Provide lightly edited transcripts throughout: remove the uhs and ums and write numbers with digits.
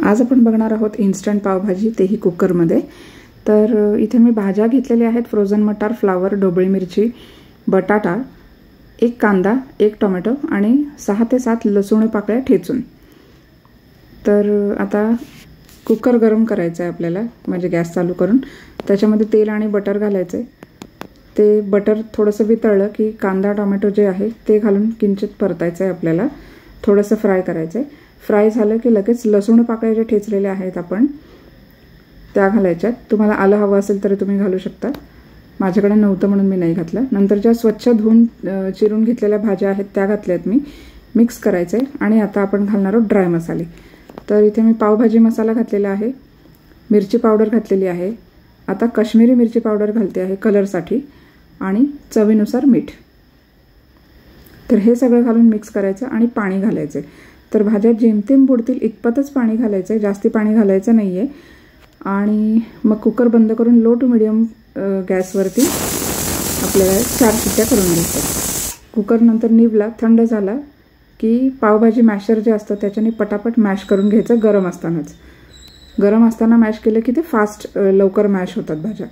आज आपण बघणार आहोत इन्स्टंट पावभाजी, तेही कुकरमध्ये। तर इथे मी भाज्या घेतलेल्या आहेत, फ्रोझन मटार, फ्लावर, ढोबळी मिरची, बटाटा, एक कांदा, एक टोमॅटो आणि 6 ते 7 लसूण पाकळ्या ठेचून। तर आता कुकर गरम करायचं आहे आपल्याला, म्हणजे गॅस चालू करून त्याच्यामध्ये तेल आणि बटर घालायचे। ते बटर थोडंसं वितळलं की कांदा, टोमॅटो जे आहे ते घालून किंचित परतायचं आहे आपल्याला, थोडंसं फ्राय करायचं आहे। फ्राय झालं की लगेच लसूण पाकळ्या जे ठेचलेले आहेत आपण त्या घालायच्यात। तुम्हाला आलं हवं असेल तर तुम्ही घालू शकता, माझ्याकडे नव्हतं म्हणून मी नाही घातलं। नंतर ज्या स्वच्छ धुवून चिरून घेतलेल्या भाज्या आहेत त्या घातल्यात मी, मिक्स करायचे। आणि आता आपण घालणार आहोत ड्राय मसाले। तर इथे मी पावभाजी मसाला घातलेला आहे, मिरची पावडर घातलेली आहे, आता काश्मीरी मिरची पावडर घालते आहे कलरसाठी, आणि चवीनुसार मीठ। तर हे सगळं घालून मिक्स करायचं आणि पाणी घालायचे। तर भाज्या जेमतेम बुडतील इतपतच पाणी घालायचं, जास्ती पाणी घालायचं नाहीये। आणि मग कुकर बंद करून लो टू मीडियम गॅसवरती आपल्याला 4 शिट्ट्या करून घ्यायच्या। कुकर नंतर निवला, थंड झाला की पावभाजी मॅशर जे असतं त्याच्याने पटापट मॅश करून घ्यायचं गरम असतानाच। गरम असताना मॅश केलं की ते फास्ट लवकर मॅश होतात भाज्या।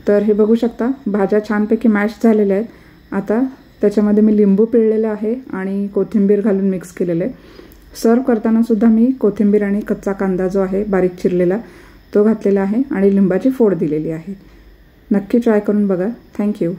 तर हे बघू शकता भाज्या छानपैकी मॅश झालेल्या आहेत। आता त्याच्यामध्ये मी लिंबू पिळलेलं आहे आणि कोथिंबीर घालून मिक्स केलेलं आहे। सर्व करताना सुद्धा मी कोथिंबीर आणि कच्चा कांदा जो आहे बारीक चिरलेला तो घातलेला आहे आणि लिंबाची फोड दिलेली आहे। नक्की ट्राय करून बघा। थँक्यू।